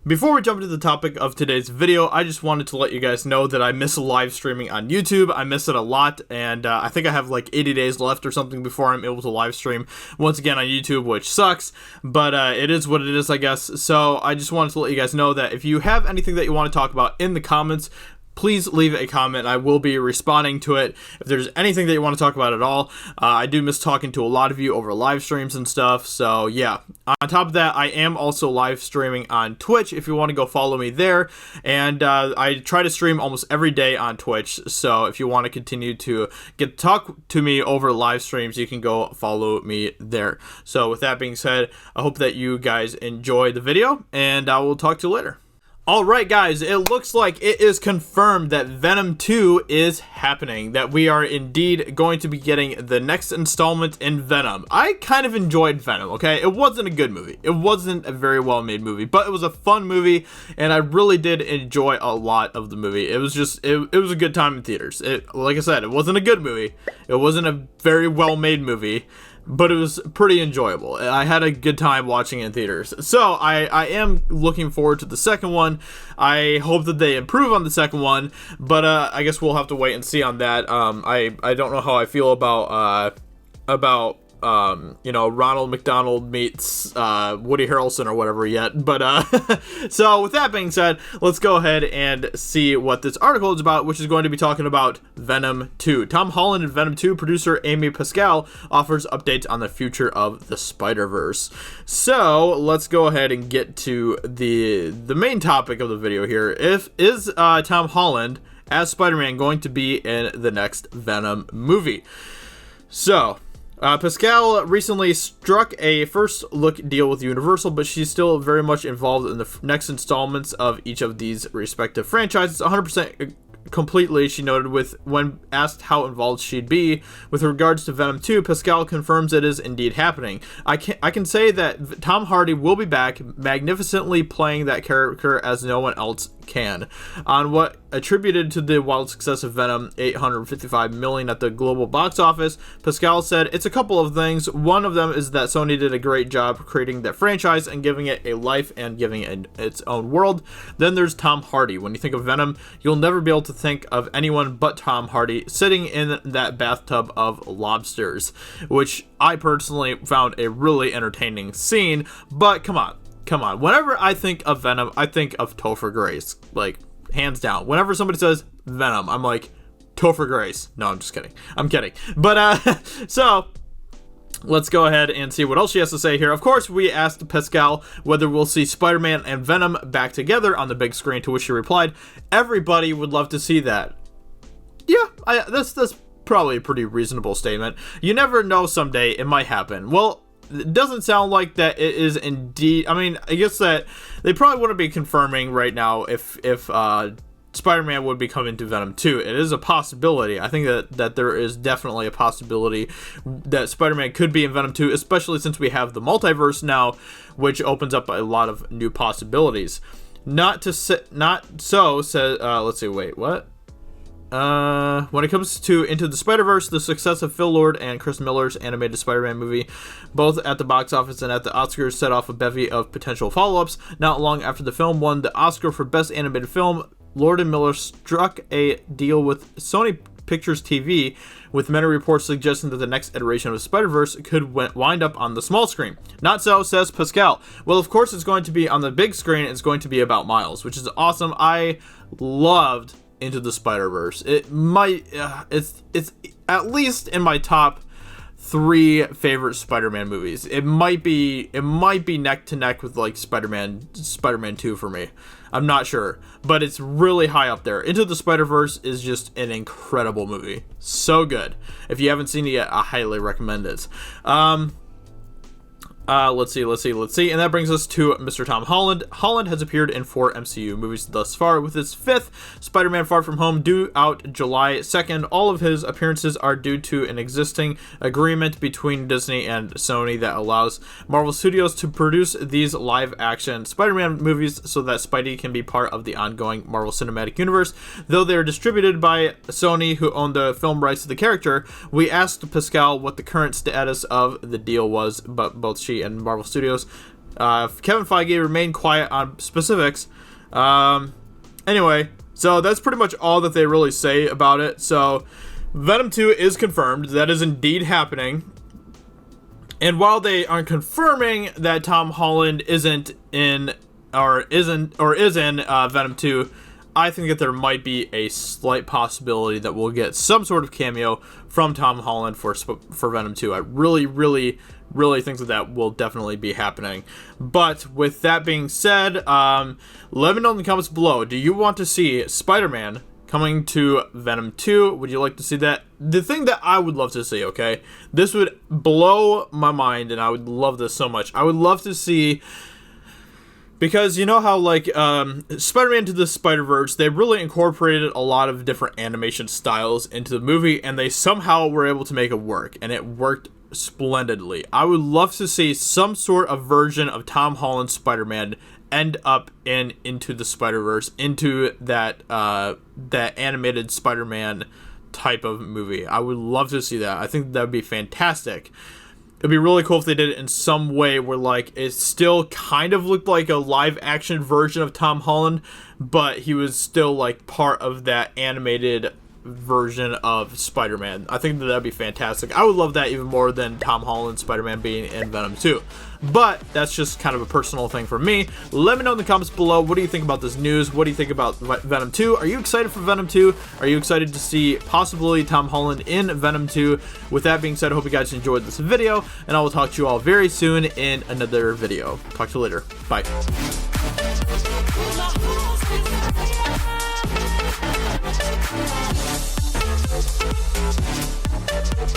Before we jump into the topic of today's video, I just wanted to let you guys know that I miss live streaming on YouTube. I miss it a lot, and I think I have like 80 days left or something before I'm able to live stream once again on YouTube, which sucks, but it is what it is, I guess. So I just wanted to let you guys know that if you have anything that you want to talk about in the comments, please leave a comment. I will be responding to it. If there's anything that you want to talk about at all, I do miss talking to a lot of you over live streams and stuff. So yeah, on top of that, I am also live streaming on Twitch if you want to go follow me there. And I try to stream almost every day on Twitch. So if you want to continue to talk to me over live streams, you can go follow me there. So with that being said, I hope that you guys enjoy the video, and I will talk to you later. Alright guys, it looks like it is confirmed that Venom 2 is happening, that we are indeed going to be getting the next installment in Venom. I kind of enjoyed Venom, okay? It wasn't a good movie. It wasn't a very well made movie, but it was a fun movie, and I really did enjoy a lot of the movie. It was just, it was a good time in theaters. Like I said, it wasn't a good movie. It wasn't a very well made movie, but it was pretty enjoyable. I had a good time watching it in theaters. So I am looking forward to the second one. I hope that they improve on the second one, but I guess we'll have to wait and see on that. I don't know how I feel about you know, Ronald McDonald meets Woody Harrelson or whatever yet, but so with that being said, let's go ahead and see what this article is about, which is going to be talking about Venom 2. Tom Holland and Venom 2 producer Amy Pascal offers updates on the future of the Spider-Verse. So let's go ahead and get to the main topic of the video here. Is Tom Holland as Spider-Man going to be in the next Venom movie? So Pascal recently struck a first-look deal with Universal, but she's still very much involved in the next installments of each of these respective franchises. 100% completely, she noted, when asked how involved she'd be. With regards to Venom 2, Pascal confirms it is indeed happening. I can say that Tom Hardy will be back, magnificently playing that character as no one else can. On what attributed to the wild success of Venom, $855 million at the global box office, Pascal said, "It's a couple of things. One of them is that Sony did a great job creating that franchise and giving it a life and giving it its own world. Then there's Tom Hardy. When you think of Venom, you'll never be able to think of anyone but Tom Hardy sitting in that bathtub of lobsters," which I personally found a really entertaining scene. But come on. Whenever I think of Venom, I think of Topher Grace. Like, hands down. Whenever somebody says Venom, I'm like, Topher Grace. No, I'm just kidding. I'm kidding. But, so let's go ahead and see what else she has to say here. Of course, we asked Pascal whether we'll see Spider-Man and Venom back together on the big screen, to which she replied, "Everybody would love to see that." Yeah, that's probably a pretty reasonable statement. You never know, someday it might happen. Well, it doesn't sound like that it is indeed. I mean, I guess that they probably wouldn't be confirming right now if Spider-Man would be coming to Venom 2. It is a possibility. I think that there is definitely a possibility that Spider-Man could be in Venom 2, especially since we have the multiverse now, which opens up a lot of new possibilities. Let's see, wait, what? When it comes to Into the Spider-Verse, the success of Phil Lord and Chris Miller's animated Spider-Man movie, both at the box office and at the Oscars, set off a bevy of potential follow-ups. Not long after the film won the Oscar for Best Animated Film, Lord and Miller struck a deal with Sony Pictures TV, with many reports suggesting that the next iteration of Spider-Verse could wind up on the small screen. Not so, says Pascal. Well, of course it's going to be on the big screen. It's going to be about Miles, which is awesome. I loved Into the Spider-Verse. It might it's at least in my top 3 favorite Spider-Man movies. It might be neck to neck with like Spider-Man 2 for me. I'm not sure, but it's really high up there. Into the Spider-Verse is just an incredible movie. So good. If you haven't seen it yet, I highly recommend it. Let's see. And that brings us to Mr. Tom Holland. Holland has appeared in 4 MCU movies thus far, with his 5th, Spider-Man Far From Home, due out July 2nd. All of his appearances are due to an existing agreement between Disney and Sony that allows Marvel Studios to produce these live-action Spider-Man movies so that Spidey can be part of the ongoing Marvel Cinematic Universe. Though they are distributed by Sony, who own the film rights to the character, we asked Pascal what the current status of the deal was, but both she and Marvel Studios Kevin Feige remained quiet on specifics. Anyway, so that's pretty much all that they really say about it. So Venom 2 is confirmed. That is indeed happening. And while they are confirming that Tom Holland is in Venom 2, I think that there might be a slight possibility that we'll get some sort of cameo from Tom Holland for Venom 2. I really think that will definitely be happening. But with that being said, let me know in the comments below. Do you want to see Spider-Man coming to Venom 2? Would you like to see that? The thing that I would love to see, okay? This would blow my mind, and I would love this so much. I would love to see... Because you know how, like, Spider-Man to the Spider-Verse, they really incorporated a lot of different animation styles into the movie, and they somehow were able to make it work, and it worked splendidly. I would love to see some sort of version of Tom Holland's Spider-Man end up into the Spider-Verse, into that animated Spider-Man type of movie. I would love to see that. I think that would be fantastic. It'd be really cool if they did it in some way where, like, it still kind of looked like a live-action version of Tom Holland, but he was still, like, part of that animated version of Spider-Man. I think that that'd be fantastic. I would love that even more than Tom Holland's Spider-Man being in Venom 2. But that's just kind of a personal thing for me. Let me know in the comments below, what do you think about this news? What do you think about Venom 2? Are you excited for Venom 2? Are you excited to see possibly Tom Holland in Venom 2? With that being said, I hope you guys enjoyed this video, and I will talk to you all very soon in another video. Talk to you later. Bye.